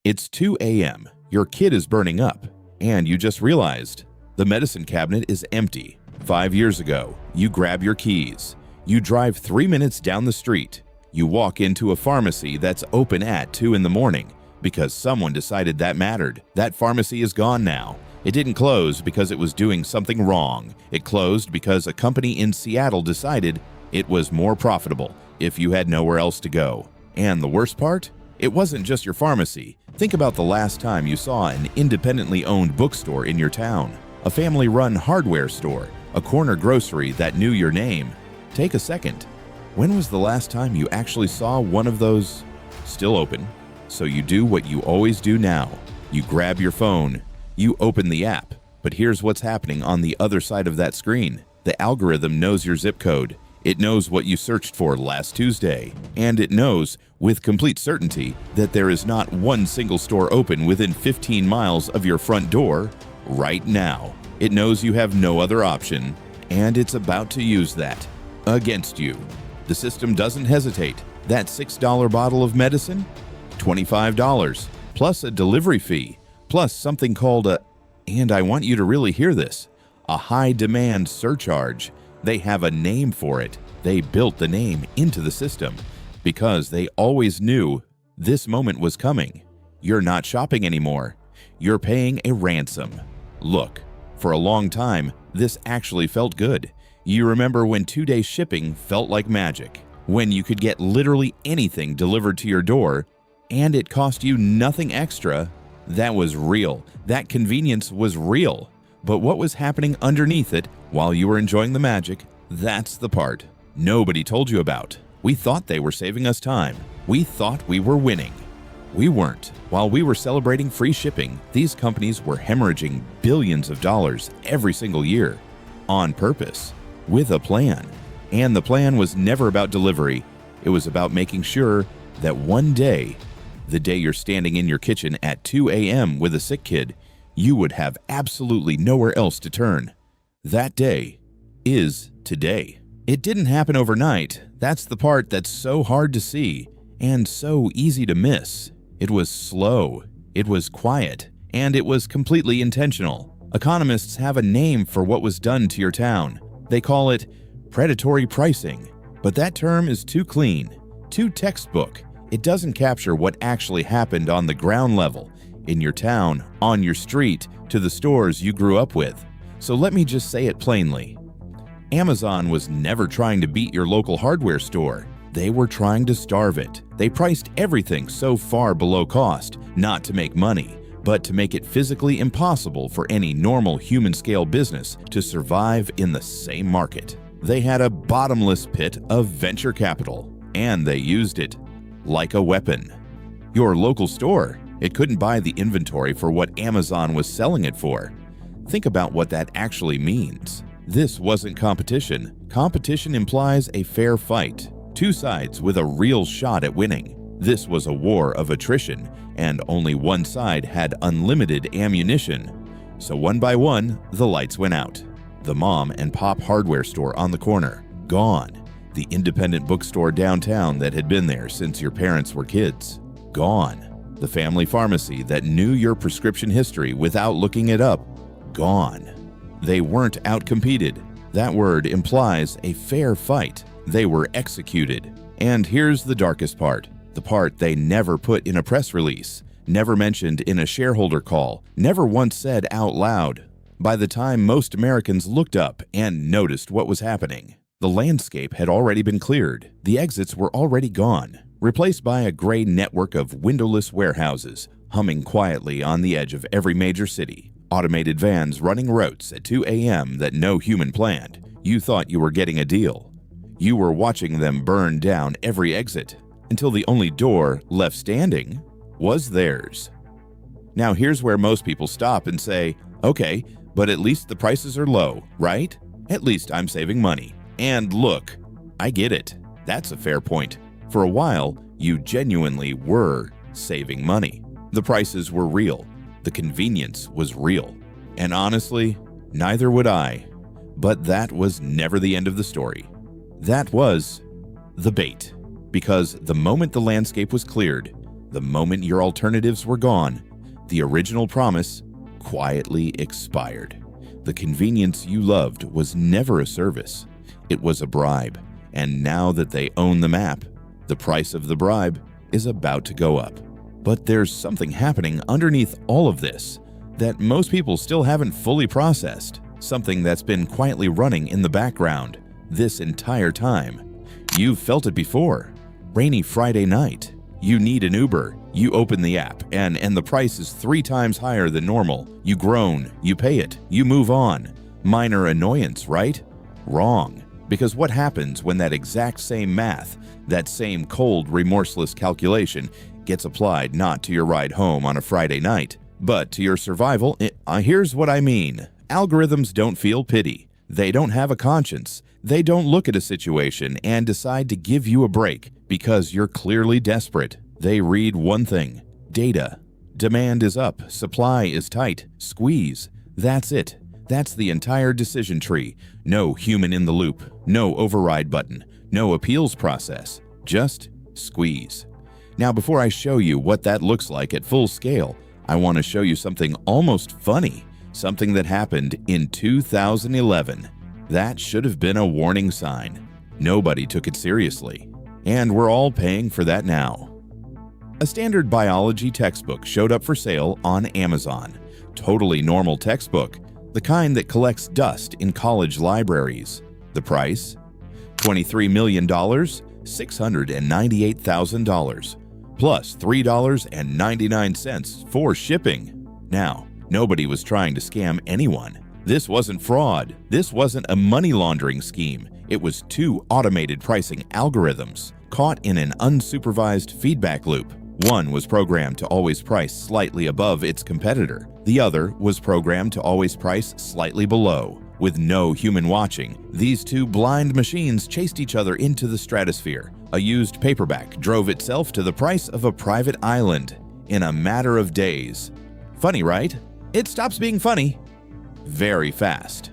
It's 2 a.m., your kid is burning up, and you just realized the medicine cabinet is empty. 5 years ago, you grab your keys. You drive 3 minutes down the street. You walk into a pharmacy that's open at 2 in the morning because someone decided that mattered. That pharmacy is gone now. It didn't close because it was doing something wrong. It closed because a company in Seattle decided it was more profitable if you had nowhere else to go. And the worst part? It wasn't just your pharmacy. Think about the last time you saw an independently owned bookstore in your town, a family-run hardware store, a corner grocery that knew your name. Take a second. When was the last time you actually saw one of those still open? So you do what you always do now. You grab your phone. You open the app. But here's what's happening on the other side of that screen. The algorithm knows your zip code. It knows what you searched for last Tuesday, and it knows with complete certainty that there is not one single store open within 15 miles of your front door right now. It knows you have no other option, and it's about to use that against you. The system doesn't hesitate. That $6 bottle of medicine? $25, plus a delivery fee, plus something called and I want you to really hear this, a high demand surcharge. They have a name for it. They built the name into the system because they always knew this moment was coming. You're not shopping anymore. You're paying a ransom. Look, for a long time, this actually felt good. You remember when 2-day shipping felt like magic, when you could get literally anything delivered to your door and it cost you nothing extra. That was real. That convenience was real. But what was happening underneath it while you were enjoying the magic? That's the part nobody told you about. We thought they were saving us time. We thought we were winning. We weren't. While we were celebrating free shipping, these companies were hemorrhaging billions of dollars every single year, on purpose, with a plan. And the plan was never about delivery. It was about making sure that one day, the day you're standing in your kitchen at 2 a.m. with a sick kid, you would have absolutely nowhere else to turn. That day is today. It didn't happen overnight. That's the part that's so hard to see and so easy to miss. It was slow, it was quiet, and it was completely intentional. Economists have a name for what was done to your town. They call it predatory pricing. But that term is too clean, too textbook. It doesn't capture what actually happened on the ground level, in your town, on your street, to the stores you grew up with. So let me just say it plainly. Amazon was never trying to beat your local hardware store. They were trying to starve it. They priced everything so far below cost, not to make money, but to make it physically impossible for any normal human-scale business to survive in the same market. They had a bottomless pit of venture capital, and they used it like a weapon. Your local store, it couldn't buy the inventory for what Amazon was selling it for. Think about what that actually means. This wasn't competition. Competition implies a fair fight, two sides with a real shot at winning. This was a war of attrition, and only one side had unlimited ammunition. So one by one, the lights went out. The mom and pop hardware store on the corner, gone. The independent bookstore downtown that had been there since your parents were kids, gone. The family pharmacy that knew your prescription history without looking it up, gone. They weren't outcompeted. That word implies a fair fight. They were executed. And here's the darkest part, the part they never put in a press release, never mentioned in a shareholder call, never once said out loud. By the time most Americans looked up and noticed what was happening, the landscape had already been cleared. The exits were already gone, replaced by a gray network of windowless warehouses humming quietly on the edge of every major city. Automated vans running routes at 2 a.m. that no human planned. You thought you were getting a deal. You were watching them burn down every exit until the only door left standing was theirs. Now here's where most people stop and say, okay, but at least the prices are low, right? At least I'm saving money. And look, I get it. That's a fair point. For a while, you genuinely were saving money. The prices were real. The convenience was real. And honestly, neither would I. But that was never the end of the story. That was the bait. Because the moment the landscape was cleared, The moment your alternatives were gone, the original promise quietly expired. The convenience you loved was never a service. It was a bribe. And now that they own the map, the price of the bribe is about to go up. But there's something happening underneath all of this that most people still haven't fully processed. Something that's been quietly running in the background this entire time. You've felt it before. Rainy Friday night. You need an Uber. You open the app and the price is 3 times higher than normal. You groan, you pay it, you move on. Minor annoyance, right? Wrong. Because what happens when that exact same math, that same cold, remorseless calculation gets applied not to your ride home on a Friday night, but to your survival? Here's what I mean. Algorithms don't feel pity. They don't have a conscience. They don't look at a situation and decide to give you a break because you're clearly desperate. They read one thing: data. Demand is up, supply is tight, squeeze. That's it. That's the entire decision tree. No human in the loop, no override button, no appeals process, just squeeze. Now, before I show you what that looks like at full scale, I want to show you something almost funny, something that happened in 2011. That should have been a warning sign. Nobody took it seriously, and we're all paying for that now. A standard biology textbook showed up for sale on Amazon. Totally normal textbook, the kind that collects dust in college libraries. The price? $23 million, $698,000, plus $3.99 for shipping. Now, nobody was trying to scam anyone. This wasn't fraud. This wasn't a money laundering scheme. It was 2 automated pricing algorithms caught in an unsupervised feedback loop. One was programmed to always price slightly above its competitor. The other was programmed to always price slightly below. With no human watching, these 2 blind machines chased each other into the stratosphere. A used paperback drove itself to the price of a private island in a matter of days. Funny, right? It stops being funny very fast.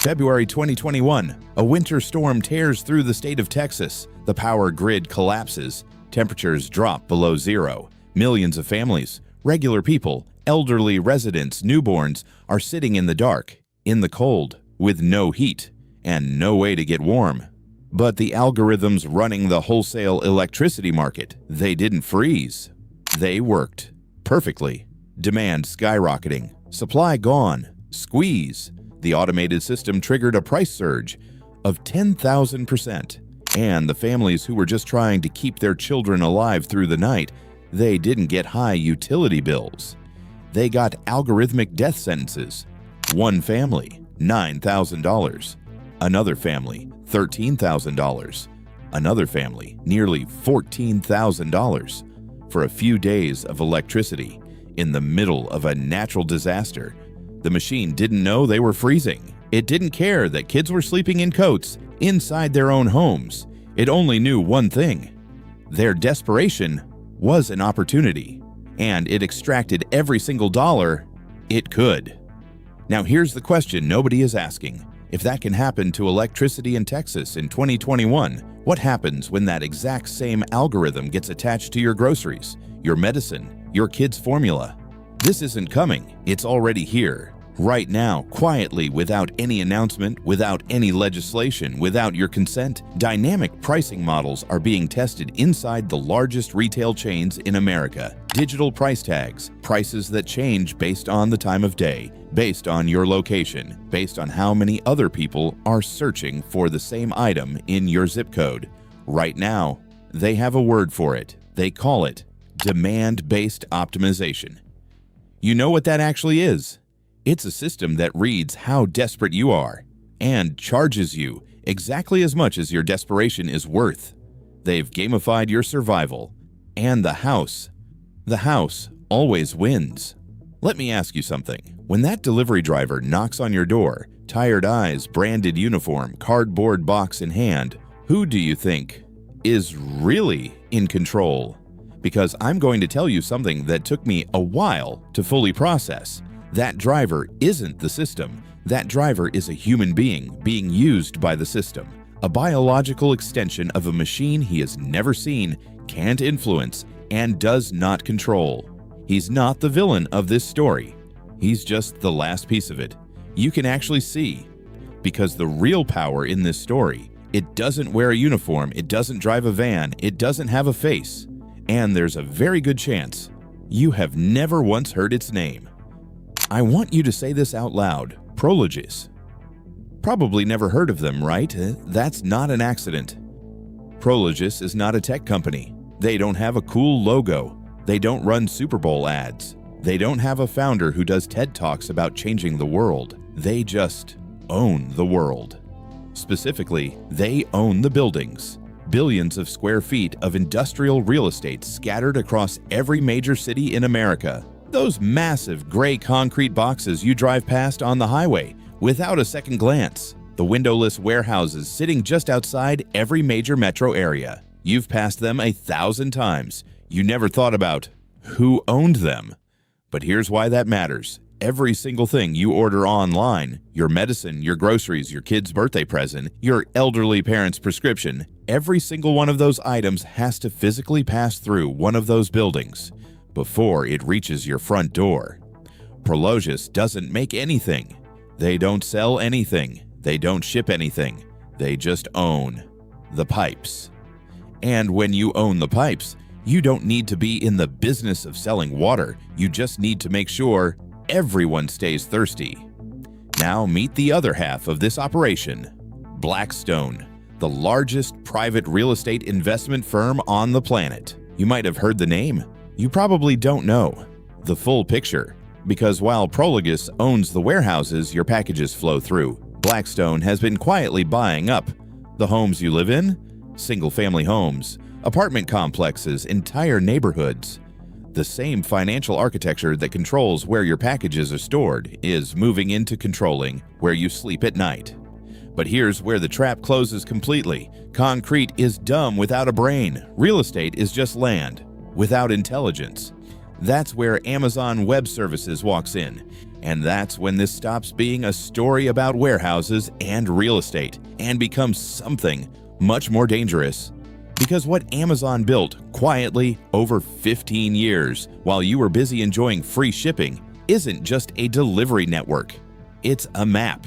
February 2021, a winter storm tears through the state of Texas. The power grid collapses. Temperatures drop below zero. Millions of families, regular people, elderly residents, newborns are sitting in the dark, in the cold, with no heat and no way to get warm. But the algorithms running the wholesale electricity market, they didn't freeze. They worked perfectly. Demand skyrocketing, supply gone, squeeze. The automated system triggered a price surge of 10,000%. And the families who were just trying to keep their children alive through the night, they didn't get high utility bills. They got algorithmic death sentences. One family, $9,000. Another family, $13,000. Another family, nearly $14,000 for a few days of electricity in the middle of a natural disaster. The machine didn't know they were freezing. It didn't care that kids were sleeping in coats inside their own homes. It only knew one thing: their desperation was an opportunity, and it extracted every single dollar it could. Now here's the question nobody is asking. If that can happen to electricity in Texas in 2021, what happens when that exact same algorithm gets attached to your groceries, your medicine, your kids' formula? This isn't coming, it's already here. Right now, quietly, without any announcement, without any legislation, without your consent, dynamic pricing models are being tested inside the largest retail chains in America. Digital price tags, prices that change based on the time of day, based on your location, based on how many other people are searching for the same item in your zip code. Right now, they have a word for it. They call it demand-based optimization. You know what that actually is? It's a system that reads how desperate you are and charges you exactly as much as your desperation is worth. They've gamified your survival, and the house always wins. Let me ask you something. When that delivery driver knocks on your door, tired eyes, branded uniform, cardboard box in hand, who do you think is really in control? Because I'm going to tell you something that took me a while to fully process. That driver isn't the system. That driver is a human being used by the system. A biological extension of a machine he has never seen, can't influence, and does not control. He's not the villain of this story. He's just the last piece of it. You can actually see, because the real power in this story, it doesn't wear a uniform, it doesn't drive a van, it doesn't have a face, and there's a very good chance you have never once heard its name. I want you to say this out loud. Prologis. Probably never heard of them, right? That's not an accident. Prologis is not a tech company. They don't have a cool logo. They don't run Super Bowl ads. They don't have a founder who does TED Talks about changing the world. They just own the world. Specifically, they own the buildings. Billions of square feet of industrial real estate scattered across every major city in America. Those massive gray concrete boxes you drive past on the highway without a second glance. The windowless warehouses sitting just outside every major metro area. You've passed them 1,000 times. You never thought about who owned them. But here's why that matters. Every single thing you order online, your medicine, your groceries, your kid's birthday present, your elderly parent's prescription, every single one of those items has to physically pass through one of those buildings before it reaches your front door. Prologis doesn't make anything. They don't sell anything. They don't ship anything. They just own the pipes. And when you own the pipes, you don't need to be in the business of selling water. You just need to make sure everyone stays thirsty. Now meet the other half of this operation. Blackstone, the largest private real estate investment firm on the planet. You might have heard the name. You probably don't know the full picture, because while Prologis owns the warehouses your packages flow through, Blackstone has been quietly buying up the homes you live in, single-family homes, apartment complexes, entire neighborhoods. The same financial architecture that controls where your packages are stored is moving into controlling where you sleep at night. But here's where the trap closes completely. Concrete is dumb without a brain. Real estate is just land without intelligence. That's where Amazon Web Services walks in. And that's when this stops being a story about warehouses and real estate and becomes something much more dangerous. Because what Amazon built quietly over 15 years while you were busy enjoying free shipping isn't just a delivery network. It's a map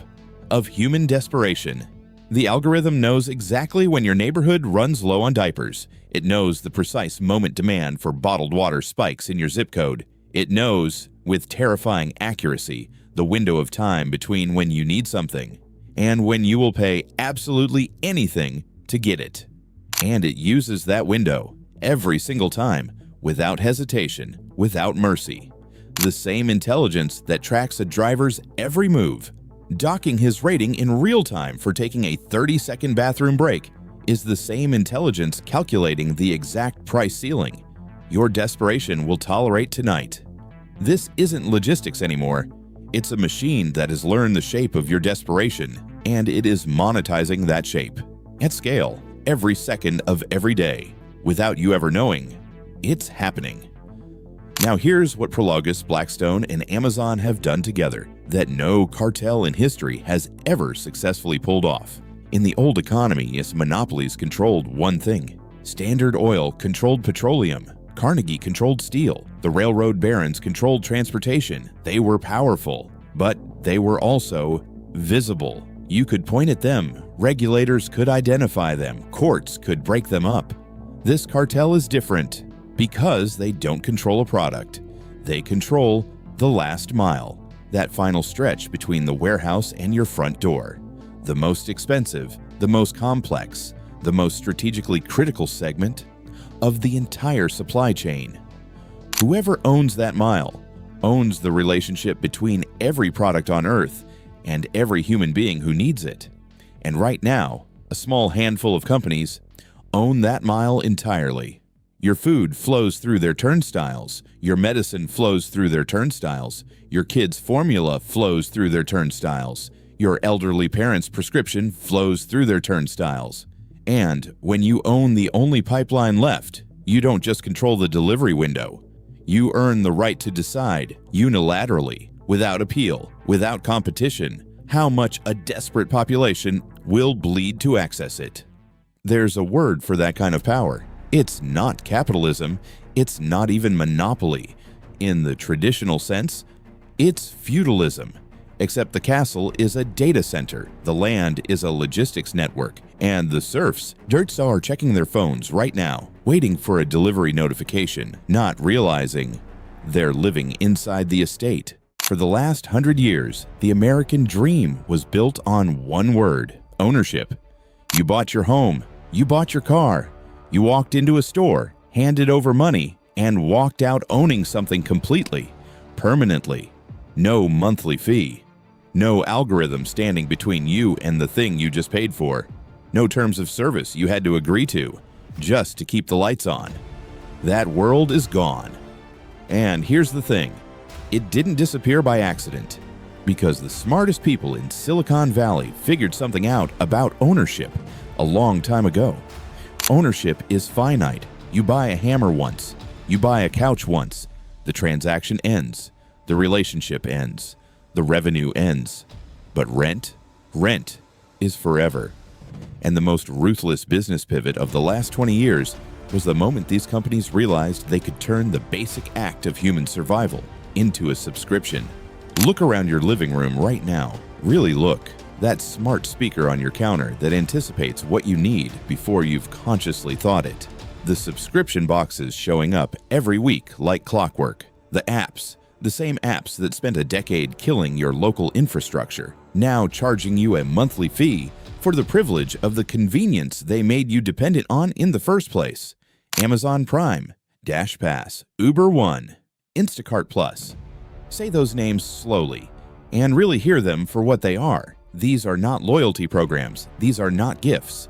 of human desperation. The algorithm knows exactly when your neighborhood runs low on diapers. It knows the precise moment demand for bottled water spikes in your zip code. It knows, with terrifying accuracy, the window of time between when you need something and when you will pay absolutely anything to get it. And it uses that window every single time, without hesitation, without mercy. The same intelligence that tracks a driver's every move, docking his rating in real time for taking a 30-second bathroom break, is the same intelligence calculating the exact price ceiling your desperation will tolerate tonight. This isn't logistics anymore. It's a machine that has learned the shape of your desperation, and it is monetizing that shape at scale every second of every day without you ever knowing it's happening. Now here's what Prologis, Blackstone, and Amazon have done together that no cartel in history has ever successfully pulled off. In the old economy, its monopolies controlled one thing. Standard Oil controlled petroleum. Carnegie controlled steel. The railroad barons controlled transportation. They were powerful, but they were also visible. You could point at them. Regulators could identify them. Courts could break them up. This cartel is different because they don't control a product. They control the last mile, that final stretch between the warehouse and your front door. The most expensive, the most complex, the most strategically critical segment of the entire supply chain. Whoever owns that mile owns the relationship between every product on Earth and every human being who needs it. And right now, a small handful of companies own that mile entirely. Your food flows through their turnstiles. Your medicine flows through their turnstiles. Your kid's formula flows through their turnstiles. Your elderly parent's prescription flows through their turnstiles. And when you own the only pipeline left, you don't just control the delivery window. You earn the right to decide unilaterally, without appeal, without competition, how much a desperate population will bleed to access it. There's a word for that kind of power. It's not capitalism, It's not even monopoly. In the traditional sense, it's feudalism. Except the castle is a data center, the land is a logistics network, and the serfs, are checking their phones right now, waiting for a delivery notification, not realizing they're living inside the estate. For the last 100 years, the American dream was built on one word: ownership. You bought your home, you bought your car, you walked into a store, handed over money, and walked out owning something completely, permanently. No monthly fee. No algorithm standing between you and the thing you just paid for. No terms of service you had to agree to, just to keep the lights on. That world is gone. And here's the thing. It didn't disappear by accident, because the smartest people in Silicon Valley figured something out about ownership a long time ago. Ownership is finite. You buy a hammer once. You buy a couch once. The transaction ends. The relationship ends. The revenue ends. But rent is forever. And the most ruthless business pivot of the last 20 years was the moment these companies realized they could turn the basic act of human survival into a subscription. Look around your living room right now. Really look. That smart speaker on your counter that anticipates what you need before you've consciously thought it. The subscription boxes showing up every week like clockwork. The apps. The same apps that spent a decade killing your local infrastructure, now charging you a monthly fee for the privilege of the convenience they made you dependent on in the first place. Amazon Prime, DashPass, Uber One, Instacart Plus. Say those names slowly and really hear them for what they are. These are not loyalty programs. These are not gifts.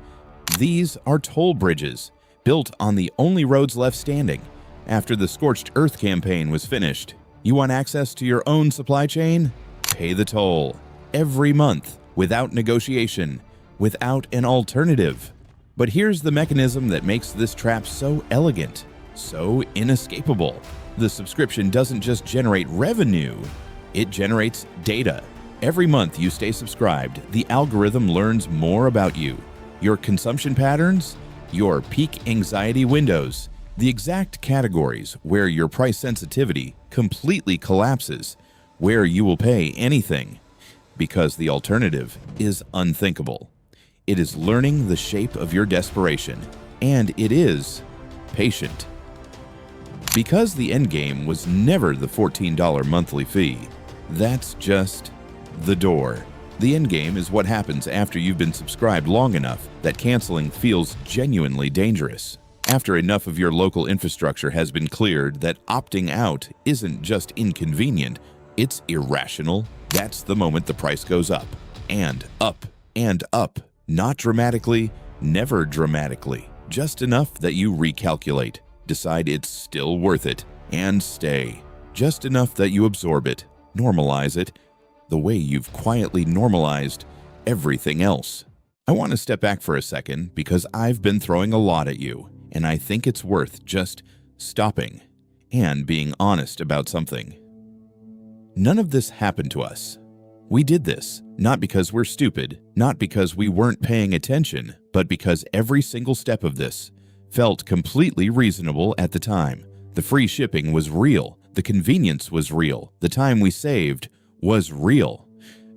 These are toll bridges built on the only roads left standing after the Scorched Earth campaign was finished. You want access to your own supply chain? Pay the toll. Every month, without negotiation, without an alternative. But here's the mechanism that makes this trap so elegant, so inescapable. The subscription doesn't just generate revenue, it generates data. Every month you stay subscribed, the algorithm learns more about you, your consumption patterns, your peak anxiety windows, the exact categories where your price sensitivity completely collapses, where you will pay anything, because the alternative is unthinkable. It is learning the shape of your desperation, and it is patient. Because the endgame was never the $14 monthly fee, that's just the door. The endgame is what happens after you've been subscribed long enough that canceling feels genuinely dangerous. After enough of your local infrastructure has been cleared that opting out isn't just inconvenient, it's irrational, that's the moment the price goes up, and up, and up. Not dramatically, never dramatically. Just enough that you recalculate, decide it's still worth it, and stay. Just enough that you absorb it, normalize it, the way you've quietly normalized everything else. I want to step back for a second because I've been throwing a lot at you. And I think it's worth just stopping and being honest about something. None of this happened to us. We did this, not because we're stupid, not because we weren't paying attention, but because every single step of this felt completely reasonable at the time. The free shipping was real, the convenience was real, the time we saved was real.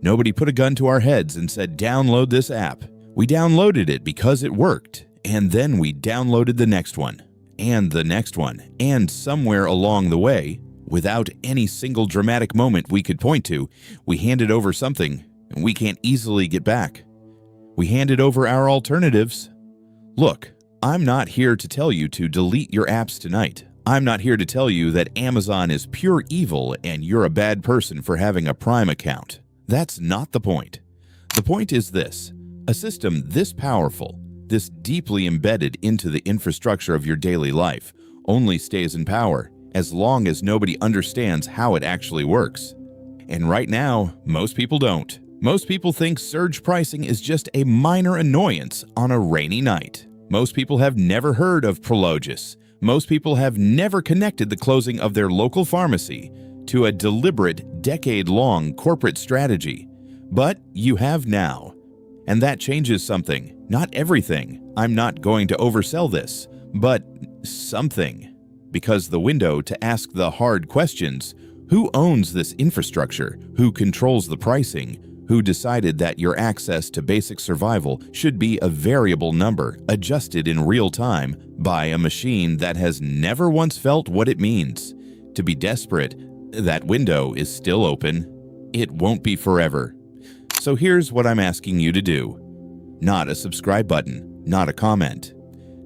Nobody put a gun to our heads and said, download this app. We downloaded it because it worked. And then we downloaded the next one, and the next one, and somewhere along the way, without any single dramatic moment we could point to, we handed over something we can't easily get back. We handed over our alternatives. Look, I'm not here to tell you to delete your apps tonight. I'm not here to tell you that Amazon is pure evil and you're a bad person for having a Prime account. That's not the point. The point is this: a system this powerful, this deeply embedded into the infrastructure of your daily life, only stays in power as long as nobody understands how it actually works. And right now, most people don't. Most people think surge pricing is just a minor annoyance on a rainy night. Most people have never heard of Prologis. Most people have never connected the closing of their local pharmacy to a deliberate, decade-long corporate strategy. But you have now. And that changes something. Not everything. I'm not going to oversell this, but something. because the window to ask the hard questions: who owns this infrastructure? Who controls the pricing? Who decided that your access to basic survival should be a variable number adjusted in real time by a machine that has never once felt what it means to be desperate? That window is still open. It won't be forever. So here's what I'm asking you to do. Not a subscribe button, not a comment.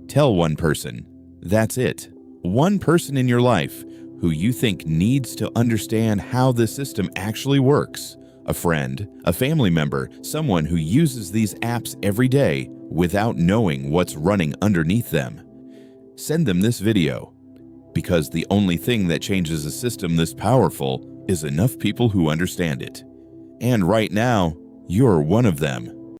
Tell one person. That's it. One person in your life who you think needs to understand how this system actually works. A friend, a family member, someone who uses these apps every day without knowing what's running underneath them. Send them this video, because the only thing that changes a system this powerful is enough people who understand it. And right now, you're one of them.